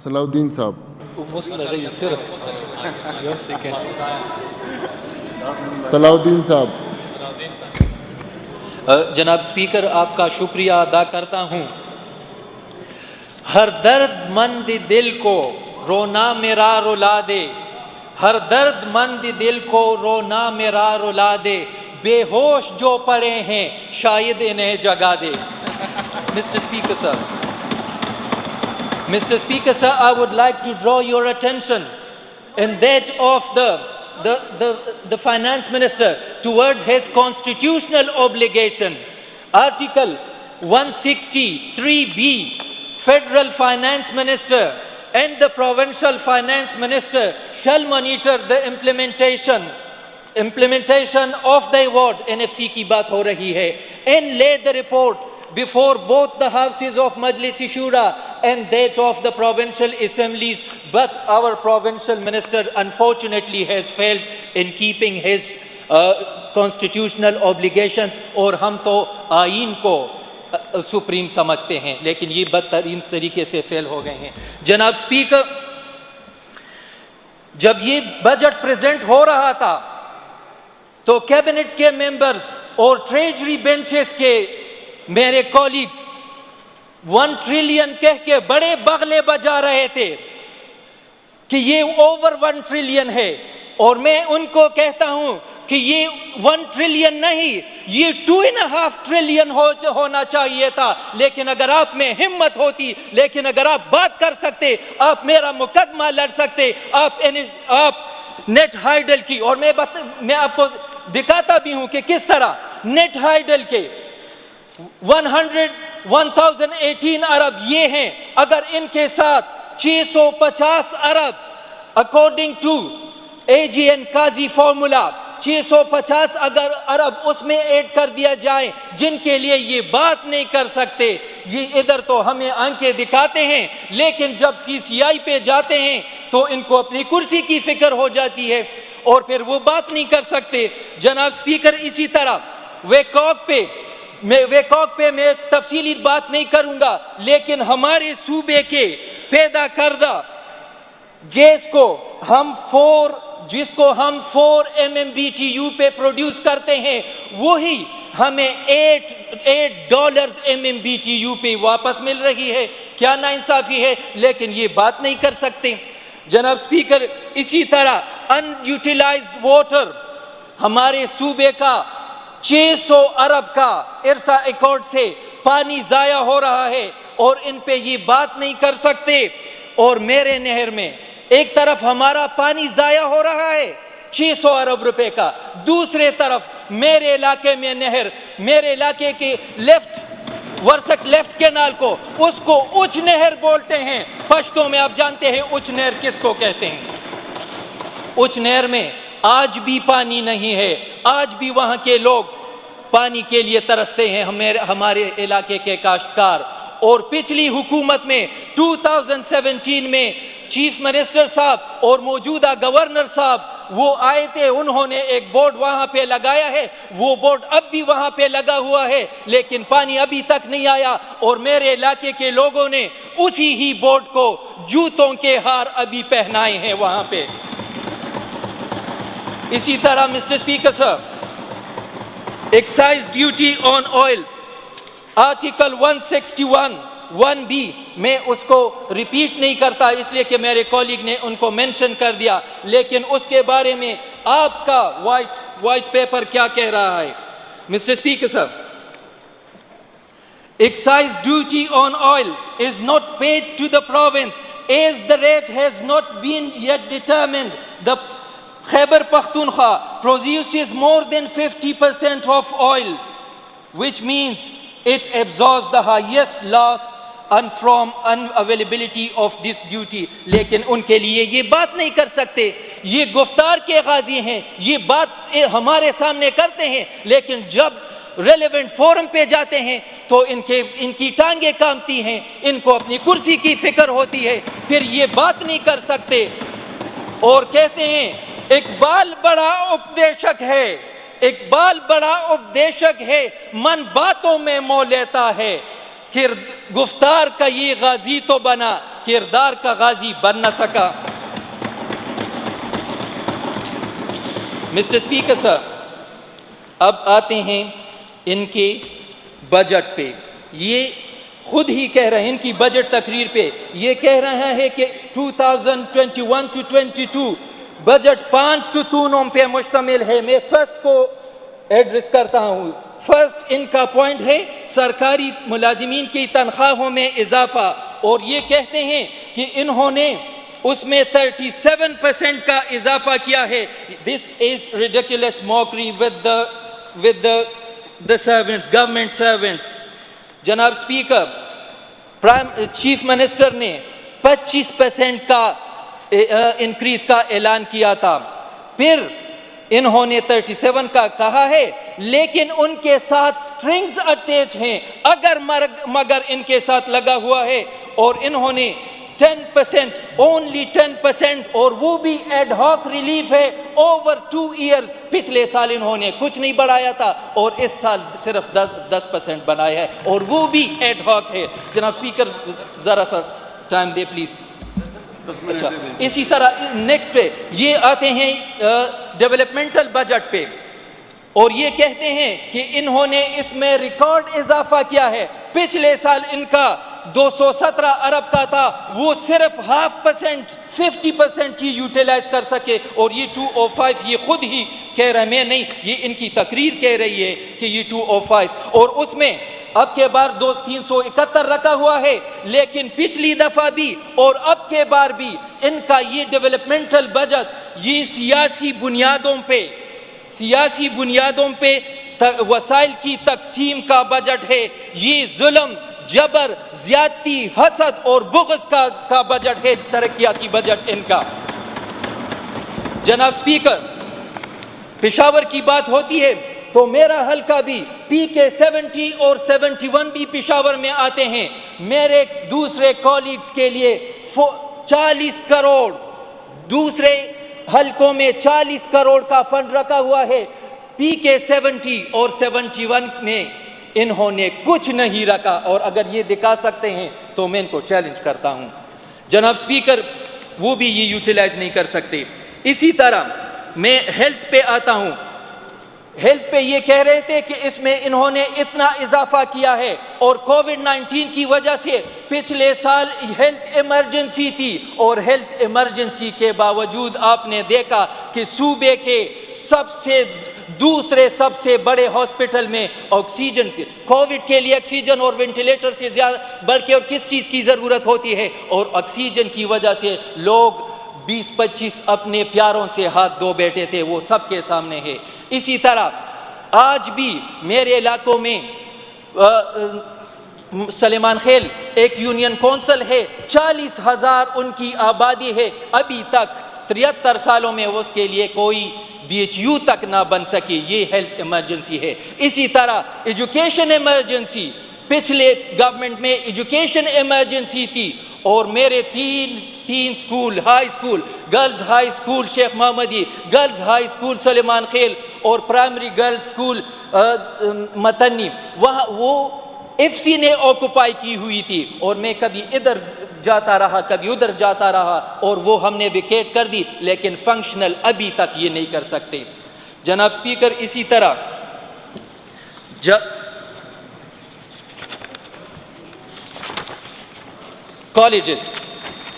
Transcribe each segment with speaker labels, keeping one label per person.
Speaker 1: صلاح الدین صاحب. صلاح الدین صاحب.
Speaker 2: جناب سپیکر آپ کا شکریہ ادا کرتا ہوں. ہر درد مند دل کو رونا میرا رلا دے، ہر درد مند دل کو رونا میرا رلا دے، بے ہوش جو پڑے ہیں شاید انہیں جگا دے. Mr. Speaker, sir. Mr. Speaker, sir, I would like to draw your attention and that of the Finance Minister towards his constitutional obligation. Article 163B, Federal Finance Minister and the Provincial Finance Minister shall monitor the implementation of the award. NFC کی بات ہو رہی ہے. And lay the report before both the houses of Majlis-e Shura and that of the provincial assemblies, but our provincial minister unfortunately has failed in keeping his constitutional obligations. اور ہم تو آئین کو supreme سمجھتے ہیں لیکن یہ بدترین طریقے سے فیل ہو گئے ہیں. جناب سپیکر، جب یہ بجٹ پریزنٹ ہو رہا تھا تو کیبنٹ کے ممبرز اور ٹریجری بینچز کے میرے کولیگز 1 ٹریلین کہہ کے بڑے بغلے بجا رہے تھے کہ یہ اوور 1 ٹریلین ہے، اور میں ان کو کہتا ہوں کہ یہ 1 ٹریلین نہیں، یہ 2.5 ٹریلین ہونا چاہیے تھا. لیکن اگر آپ میں ہمت ہوتی، لیکن اگر آپ بات کر سکتے، آپ میرا مقدمہ لڑ سکتے. آپ نیٹ ہائیڈل کی، اور میں آپ کو دکھاتا بھی ہوں کہ کس طرح نیٹ ہائیڈل کے 1018 ارب یہ ہیں. اگر ان کے ساتھ 650 ارب according to A G N Qazi formula 650 اگر ارب اس میں ایڈ کر دیا جائے جن کے لیے یہ بات نہیں کر سکتے. یہ ادھر تو ہمیں آنکھیں دکھاتے ہیں لیکن جب سی سی آئی پہ جاتے ہیں تو ان کو اپنی کرسی کی فکر ہو جاتی ہے اور پھر وہ بات نہیں کر سکتے. جناب سپیکر، اسی طرح ویکاک پہ میں تفصیلی بات نہیں کروں گا، لیکن ہمارے صوبے کے پیدا کردہ گیس کو جس کو ہم 4 MMBTU پہ پروڈیوس کرتے ہیں وہی ہمیں $8 MMBTU پہ واپس مل رہی ہے. کیا ناانصافی ہے، لیکن یہ بات نہیں کر سکتے. جناب سپیکر، اسی طرح ان یوٹیلائزڈ واٹر ہمارے صوبے کا 600 ارب کا ارسا ایکارڈ سے پانی ضائع ہو رہا ہے اور ان پہ یہ بات نہیں کر سکتے. اور میرے نہر میں ایک طرف ہمارا پانی ضائع ہو رہا ہے 600 ارب روپے کا، دوسرے طرف میرے علاقے میں نہر، میرے علاقے کے ورسک لیفٹ کینال کو اس کو اچ نہر بولتے ہیں. پشتوں میں آپ جانتے ہیں اچ نہر کس کو کہتے ہیں. اچ نہر میں آج بھی پانی نہیں ہے، آج بھی وہاں کے لوگ پانی کے لیے ترستے ہیں، ہمارے علاقے کے کاشتکار. اور پچھلی حکومت میں 2017 میں چیف منسٹر صاحب اور موجودہ گورنر صاحب وہ آئے تھے، انہوں نے ایک بورڈ وہاں پہ لگایا ہے، وہ بورڈ اب بھی وہاں پہ لگا ہوا ہے لیکن پانی ابھی تک نہیں آیا. اور میرے علاقے کے لوگوں نے اسی ہی بورڈ کو جوتوں کے ہار ابھی پہنائے ہیں وہاں پہ. اسی طرح مسٹر اسپیکر صاحب، ایکسائز ڈیوٹی آن آئل آرٹیکل 161(1)B میں اس کو ریپیٹ نہیں کرتا اس لیے کہ میرے کولیگ نے ان کو مینشن کر دیا، لیکن اس کے بارے میں آپ کا وائٹ پیپر کیا کہہ رہا ہے. مسٹر اسپیکر صاحب، excise duty on oil is not paid to the province as the rate has not been yet determined. The Khyber Pakhtunkhwa produces more than 50% of oil, which means it absorbs the highest loss from unavailability of this duty. لیکن ان کے لیے یہ بات نہیں کر سکتے. یہ گفتار کے غازی ہیں، یہ بات ہمارے سامنے کرتے ہیں لیکن جب ریلیونٹ فورم پہ جاتے ہیں تو ان کی ٹانگیں کامتی ہیں، ان کو اپنی کرسی کی فکر ہوتی ہے، پھر یہ بات نہیں کر سکتے. اور کہتے ہیں اقبال بڑا اپدیشک ہے، اقبال بڑا اپدیشک ہے، من باتوں میں مو لیتا ہے. گفتار کا یہ غازی تو بنا، کردار کا غازی بن نہ سکا۔ مسٹر اسپیکر صاحب، اب آتے ہیں ان کے بجٹ پہ۔ یہ خود ہی کہہ رہے ہیں ان کی بجٹ تقریر پہ، یہ کہہ رہا ہے کہ 2021 to 22 بجٹ 5 ستونوں پہ مشتمل ہے۔ میں فرسٹ کو ایڈریس کرتا ہوں۔ فرسٹ ان کا پوائنٹ ہے سرکاری ملازمین کی تنخواہوں میں اضافہ، اور یہ کہتے ہیں کہ انہوں نے اس میں 37% کا اضافہ کیا ہے۔ This is ridiculous mockery with the servants, government servants۔ جناب اسپیکر، چیف منسٹر نے 25% کا انکریز کا اعلان کیا تھا، پھر انہوں نے 37 کا کہا ہے، لیکن ان کے ساتھ سٹرنگز اٹیچ ہیں، مگر ان کے ساتھ لگا ہوا ہے، اور انہوں نے 10%، only 10%، اور وہ بھی ایڈ ہاک ریلیف ہے اوور 2 ایئرز۔ پچھلے سال انہوں نے کچھ نہیں بڑھایا تھا، اور اس سال صرف 10% بنایا ہے، اور وہ بھی ایڈ ہاک ہے۔ جناب اسپیکر ذرا سا ٹائم دے پلیز۔ اچھا، اسی طرح نیکسٹ پہ یہ آتے ہیں ڈیولپمنٹل بجٹ پہ، اور یہ کہتے ہیں کہ انہوں نے اس میں ریکارڈ اضافہ کیا ہے۔ پچھلے سال ان کا 217 ارب کا تھا، وہ صرف 50% کی یوٹیلائز کر سکے، اور یہ 205 یہ خود ہی کہہ رہے ہیں، میں نہیں، یہ ان کی تقریر کہہ رہی ہے کہ یہ 205، اور اس میں اب کے بار 371 رکھا ہوا ہے، لیکن پچھلی دفعہ بھی اور اب کے بار بھی ان کا یہ ڈیولپمنٹل بجٹ یہ سیاسی بنیادوں پہ وسائل کی تقسیم کا بجٹ ہے۔ یہ ظلم، جبر، زیادتی، حسد اور بغض کا بجٹ ہے، ترقیاتی بجٹ ان کا۔ جناب اسپیکر، پشاور کی بات ہوتی ہے تو میرا حلقہ بھی PK 70 اور 71 بھی پشاور میں آتے ہیں۔ میرے دوسرے کولیگز کے لیے 40 کروڑ، دوسرے حلقوں میں 40 کروڑ کا فنڈ رکھا ہوا ہے۔ PK 70 اور 71 میں انہوں نے کچھ نہیں رکھا، اور اگر یہ دکھا سکتے ہیں تو میں ان کو چیلنج کرتا ہوں۔ جناب اسپیکر، وہ بھی یہ یوٹیلائز نہیں کر سکتے۔ اسی طرح میں ہیلتھ پہ آتا ہوں۔ ہیلتھ پہ یہ کہہ رہے تھے کہ اس میں انہوں نے اتنا اضافہ کیا ہے، اور کووڈ-19 کی وجہ سے پچھلے سال ہیلتھ ایمرجنسی تھی، اور ہیلتھ ایمرجنسی کے باوجود آپ نے دیکھا کہ صوبے کے دوسرے سب سے بڑے ہاسپٹل میں آکسیجن، کووڈ کے لیے آکسیجن اور وینٹیلیٹر سے زیادہ بلکہ اور کس چیز کی ضرورت ہوتی ہے، اور آکسیجن کی وجہ سے لوگ 20-25 اپنے پیاروں سے ہاتھ دھو بیٹھے تھے، وہ سب کے سامنے ہے۔ اسی طرح آج بھی میرے علاقوں میں سلیمان خیل ایک یونین کونسل ہے، 40,000 ان کی آبادی ہے، ابھی تک 73 سالوں میں اس کے لیے کوئی BHU تک نہ بن سکی۔ یہ ہیلتھ ایمرجنسی ہے۔ اسی طرح ایجوکیشن ایمرجنسی، پچھلے گورنمنٹ میں ایجوکیشن ایمرجنسی تھی، اور میرے تین school, high school, girls high school شیخ محمدی، گرلز ہائی سکول سلیمان خیل، اور پرائمری گرلز سکول متنی، وہ FC نے آکوپائی کی ہوئی تھی، اور میں کبھی ادھر جاتا رہا کبھی ادھر جاتا رہا، اور وہ ہم نے ویکیٹ کر دی، لیکن فنکشنل ابھی تک یہ نہیں کر سکتے۔ جناب اسپیکر، اسی طرح کالجز،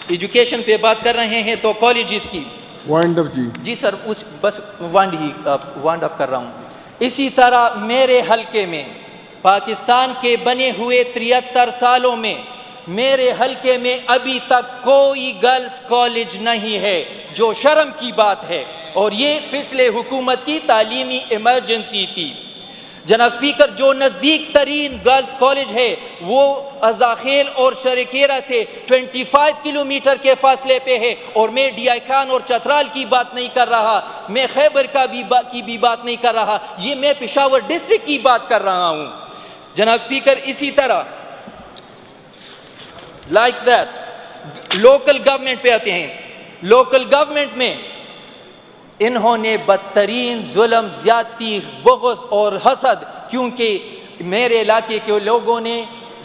Speaker 2: ایجوکیشن پہ بات کر رہے ہیں تو کالجز کی
Speaker 1: وائنڈ اپ
Speaker 2: جی سر، بس وانڈ اپ کر رہا ہوں۔ اسی طرح میرے حلقے میں پاکستان کے بنے ہوئے 73 سالوں میں میرے حلقے میں ابھی تک کوئی گرلز کالج نہیں ہے، جو شرم کی بات ہے، اور یہ پچھلے حکومت کی تعلیمی ایمرجنسی تھی۔ جناب اسپیکر، جو نزدیک ترین گرلز کالج ہے وہ ازاخیل اور شرکیرہ سے 25 کلومیٹر کے فاصلے پہ ہے، اور میں ڈی آئی خان اور چترال کی بات نہیں کر رہا، میں خیبر کی بھی بات نہیں کر رہا، یہ میں پشاور ڈسٹرکٹ کی بات کر رہا ہوں۔ جناب اسپیکر، اسی طرح لائک دیٹ لوکل گورنمنٹ پہ آتے ہیں۔ لوکل گورنمنٹ میں انہوں نے بدترین ظلم، زیادتی، بغض اور حسد، کیونکہ میرے علاقے کے لوگوں نے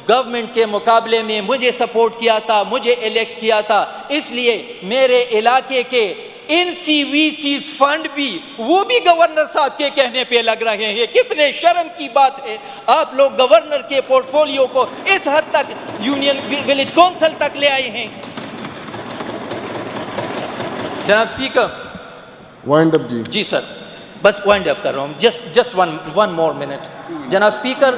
Speaker 2: گورنمنٹ کے مقابلے میں مجھے سپورٹ کیا تھا, مجھے الیکٹ کیا تھا, اس لیے میرے علاقے کے NCVC's فنڈ بھی وہ بھی گورنر صاحب کے کہنے پہ لگ رہے ہیں. کتنے شرم کی بات ہے, آپ لوگ گورنر کے پورٹ فولیو کو اس حد تک یونین ولیج کونسل تک لے آئے ہیں. جناب اسپیکر,
Speaker 1: وائنڈ اپ. جی
Speaker 2: جی سر, بس پوائنٹ اپ کر رہا ہوں, جسٹ ون مور منٹ. جناب اسپیکر,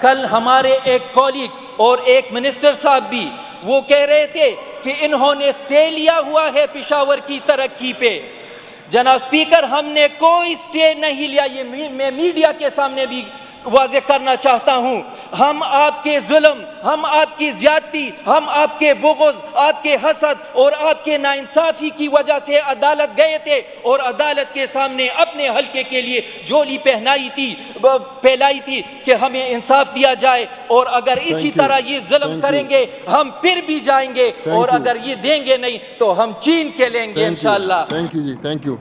Speaker 2: کل ہمارے ایک کولیگ اور ایک منسٹر صاحب بھی وہ کہہ رہے تھے کہ انہوں نے سٹے لیا ہوا ہے پشاور کی ترقی پہ. جناب اسپیکر, ہم نے کوئی سٹے نہیں لیا, یہ میں میڈیا کے سامنے بھی واضح کرنا چاہتا ہوں. ہم آپ کے ظلم, ہم آپ کی زیادتی, ہم آپ کے بغض, آپ کے حسد اور آپ کے ناانصافی کی وجہ سے عدالت گئے تھے اور عدالت کے سامنے اپنے حلقے کے لیے جولی پھیلائی تھی کہ ہمیں انصاف دیا جائے, اور اگر اسی طرح یہ ظلم کریں گے ہم پھر بھی جائیں گے, اور اگر یہ دیں گے نہیں تو ہم چین کے لیں گے انشاءاللہ.
Speaker 1: تھینک یو جی, تھینک یو.